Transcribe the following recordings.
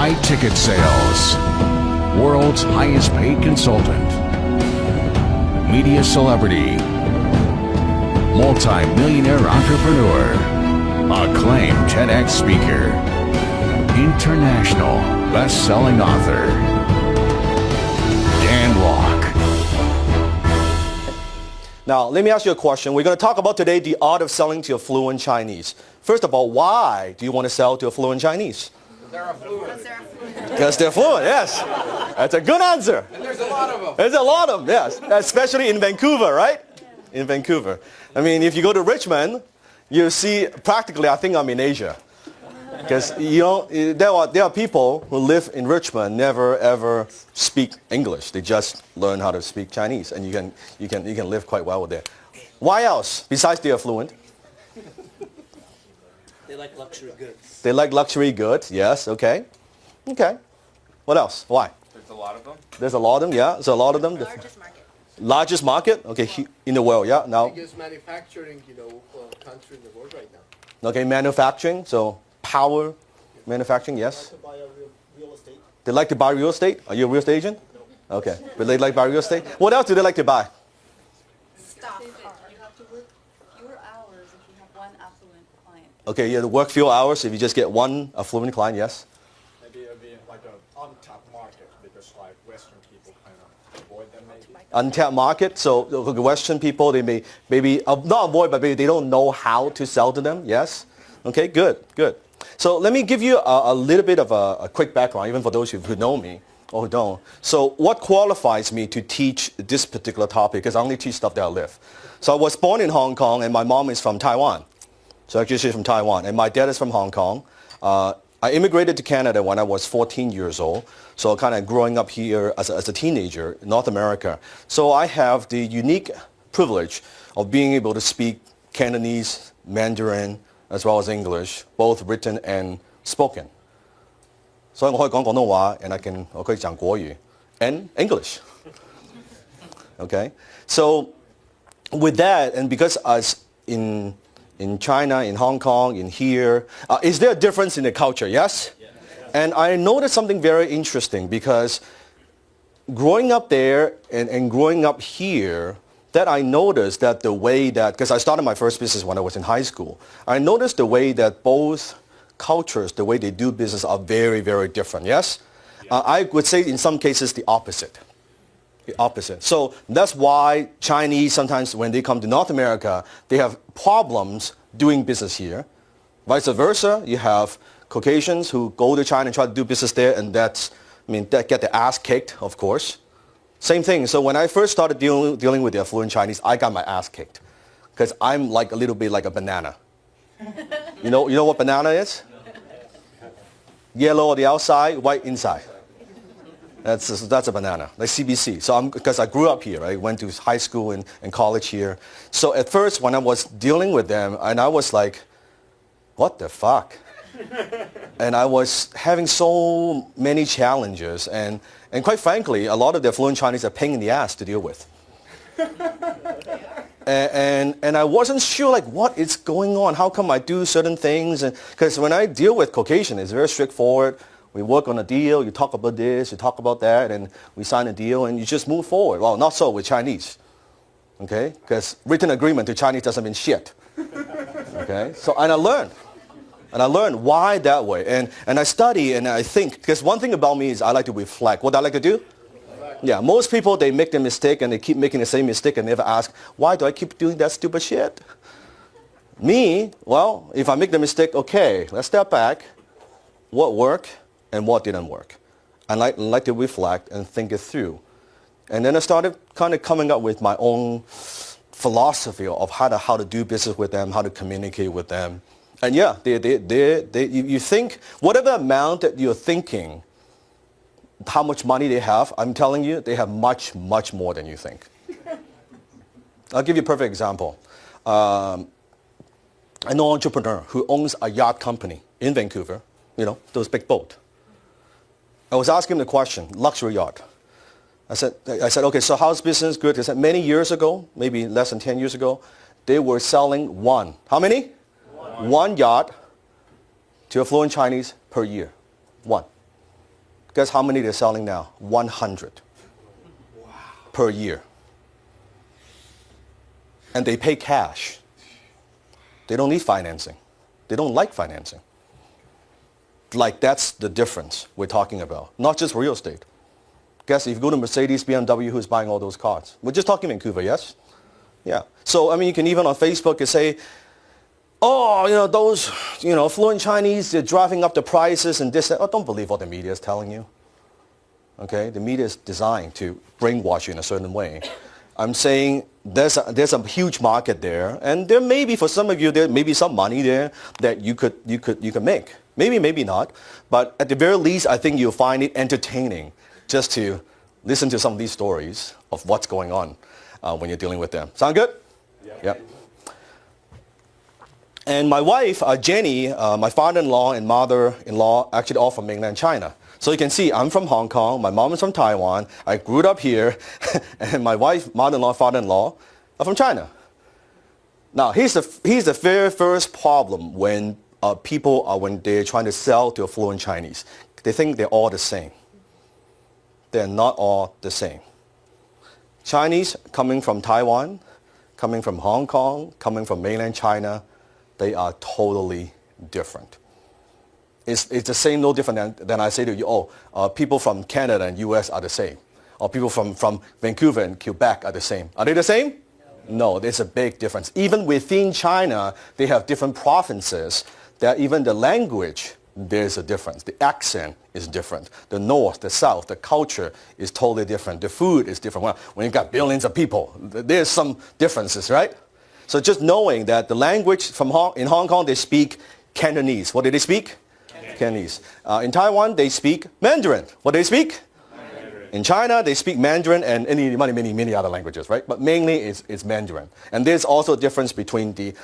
high ticket sales, world's highest paid consultant, media celebrity, multi-millionaire entrepreneur, acclaimed TEDx speaker, international best-selling author, Dan Lok. Now, let me ask you a question. We're going to talk about today the art of selling to a fluent Chinese. First of all, why do you want to sell to a fluent Chinese? They're fluent. Because they're fluent, yes. That's a good answer. And there's a lot of them. There's a lot of them, yes. Especially in Vancouver, right? In Vancouver. I mean, if you go to Richmond, you see practically, I think I'm in Asia. Because there are people who live in Richmond never ever speak English. They just learn how to speak Chinese, and you can live quite well with there. Why else? Besides they are fluent. They like luxury goods. They like luxury goods. Yes. Okay. Okay. What else? Why? There's a lot of them. There's a lot of them. Yeah. There's a lot of them. Largest market. Largest market. Okay. In the world. Yeah. Now. Biggest manufacturing, country in the world right now. Okay. Manufacturing. So power manufacturing. Yes. To buy a real estate. They like to buy real estate. Are you a real estate agent? No. Okay. But they like to buy real estate. What else do they like to buy? Stock car. You have to work fewer hours if you have one affluent client. Okay. You have to work few hours if you just get one affluent client. Yes. Maybe it'll be like an untapped market because like Western people kind of avoid them maybe. Untapped market. So the Western people, they may maybe not avoid, but maybe they don't know how to sell to them. Yes. Okay. Good. Good. So let me give you a little bit of a quick background, even for those who know me or who don't. So what qualifies me to teach this particular topic? Because I only teach stuff that I live. So I was born in Hong Kong, and my mom is from Taiwan. So actually she's from Taiwan, and my dad is from Hong Kong. I immigrated to Canada when I was 14 years old, so kind of growing up here as a teenager in North America. So I have the unique privilege of being able to speak Cantonese, Mandarin, as well as English, both written and spoken. 所以我可以講廣東話 and 我可以講國語 and English. Okay? So with that, and because as in China, in Hong Kong, in here, is there a difference in the culture? Yes? And I noticed something very interesting because growing up there and growing up here, that I noticed that the way that, because I started my first business when I was in high school, I noticed the way that both cultures, the way they do business are very, very different, yes? I would say in some cases the opposite. The opposite. So that's why Chinese sometimes when they come to North America, they have problems doing business here. Vice versa, you have Caucasians who go to China and try to do business there, and that get their ass kicked, of course. Same thing. So when I first started dealing with the affluent Chinese, I got my ass kicked because I'm like a little bit like a banana. You know what banana is? Yellow on the outside, white inside. That's a banana, like CBC. So because I grew up here, I went to high school and college here. So at first when I was dealing with them, and I was like, what the fuck? And I was having so many challenges, and quite frankly, a lot of the affluent Chinese are a pain in the ass to deal with. and I wasn't sure like what is going on. How come I do certain things? And because when I deal with Caucasian, it's very straightforward. We work on a deal. You talk about this, you talk about that, and we sign a deal, and you just move forward. Well, not so with Chinese. Okay, because written agreement to Chinese doesn't mean shit. Okay, so and I learned why that way. And I study and I think, because one thing about me is I like to reflect. What I like to do? Yeah, most people, they make the mistake and they keep making the same mistake and never ask, why do I keep doing that stupid shit? Me, well, if I make the mistake, okay, let's step back. What worked and what didn't work? I like to reflect and think it through. And then I started kind of coming up with my own philosophy of how to do business with them, how to communicate with them. And yeah, you think whatever amount that you're thinking, how much money they have, I'm telling you, they have much, much more than you think. I'll give you a perfect example. I know an entrepreneur who owns a yacht company in Vancouver, those big boats. I was asking him the question, luxury yacht. I said, okay, so how's business good? He said, many years ago, maybe less than 10 years ago, they were selling one. How many? One yacht to affluent Chinese per year. One. Guess how many they're selling now? 100 per year. And they pay cash. They don't need financing. They don't like financing. Like that's the difference we're talking about. Not just real estate. Guess if you go to Mercedes, BMW, who's buying all those cars? We're just talking Vancouver, yes? Yeah. So, I mean, you can even on Facebook you say, oh, those, affluent Chinese, they're driving up the prices and this. Oh, don't believe what the media is telling you. Okay? The media is designed to brainwash you in a certain way. I'm saying there's a huge market there, and there may be, for some of you, there may be some money there that you could make. Maybe, maybe not. But at the very least, I think you'll find it entertaining just to listen to some of these stories of what's going on when you're dealing with them. Sound good? Yeah. And my wife, Jenny, my father-in-law and mother-in-law, actually all from mainland China. So you can see I'm from Hong Kong, my mom is from Taiwan, I grew up here, and my wife, mother-in-law, father-in-law are from China. Now, here's the very first problem when when they're trying to sell to affluent Chinese. They think they're all the same. They're not all the same. Chinese coming from Taiwan, coming from Hong Kong, coming from mainland China, they are totally different. It's the same, no different than I say to you, people from Canada and US are the same. Or people from Vancouver and Quebec are the same. Are they the same? No, there's a big difference. Even within China, they have different provinces that even the language, there's a difference. The accent is different. The north, the south, the culture is totally different. The food is different. Well, when you've got billions of people, there's some differences, right? So just knowing that the language in Hong Kong, they speak Cantonese. What do they speak? Cantonese. In Taiwan, they speak Mandarin. What do they speak? Mandarin. In China, they speak Mandarin and many other languages, right? But mainly it's Mandarin. And there's also a difference between the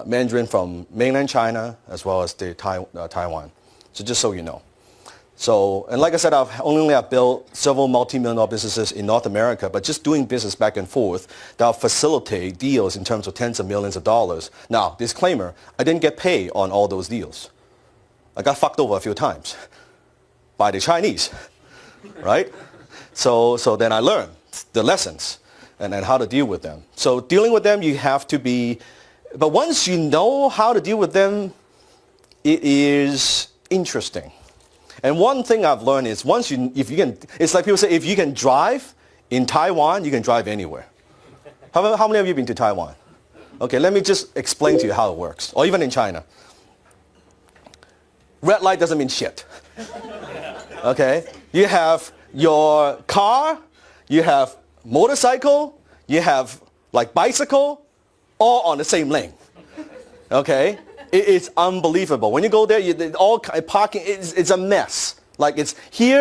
Mandarin from mainland China as well as the Taiwan. So just so you know. So, and like I said, I've built several multi-million-dollar businesses in North America, but just doing business back and forth, that'll facilitate deals in terms of tens of millions of dollars. Now, disclaimer, I didn't get paid on all those deals. I got fucked over a few times by the Chinese, right? So then I learned the lessons and how to deal with them. So dealing with them, you have to be, but once you know how to deal with them, it is interesting. And one thing I've learned is it's like people say, if you can drive in Taiwan, you can drive anywhere. How many of you have been to Taiwan? Okay, let me just explain to you how it works. Or even in China. Red light doesn't mean shit. Okay? You have your car, you have motorcycle, you have like bicycle, all on the same lane. Okay? It's unbelievable. When you go there, all parking, it's a mess. Like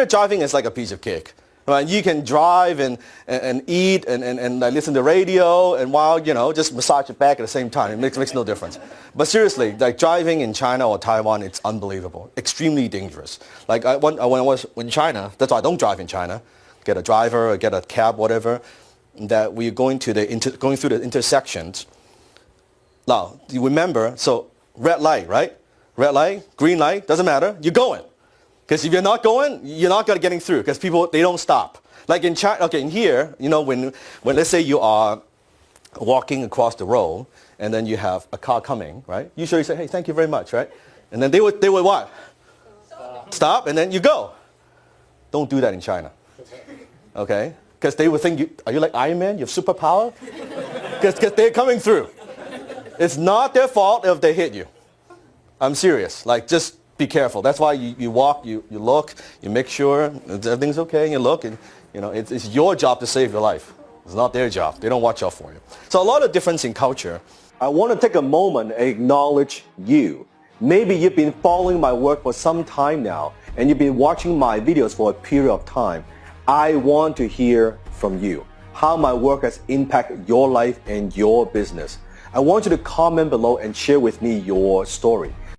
driving is like a piece of cake. Right? You can drive and eat and listen to radio and while, just massage your back at the same time. It makes no difference. But seriously, like driving in China or Taiwan, it's unbelievable. Extremely dangerous. Like when I was in China, that's why I don't drive in China. Get a driver or get a cab, whatever. That we're going through the intersections. Now, you remember, so red light, right? Red light, green light, doesn't matter. You're going. Because if you're not going, you're not going to getting through because people, they don't stop. Like in China, okay, in here, when let's say you are walking across the road and then you have a car coming, right? Usually you say, hey, thank you very much, right? And then they would what? Stop, and then you go. Don't do that in China. Okay? Because they would think, are you like Iron Man? You have superpower? Because they're coming through. It's not their fault if they hit you. I'm serious. Like, just be careful. That's why you walk, you look, you make sure everything's okay, and you look, and it's your job to save your life. It's not their job. They don't watch out for you. So a lot of difference in culture. I want to take a moment and acknowledge you. Maybe you've been following my work for some time now, and you've been watching my videos for a period of time. I want to hear from you, how my work has impacted your life and your business. I want you to comment below and share with me your story.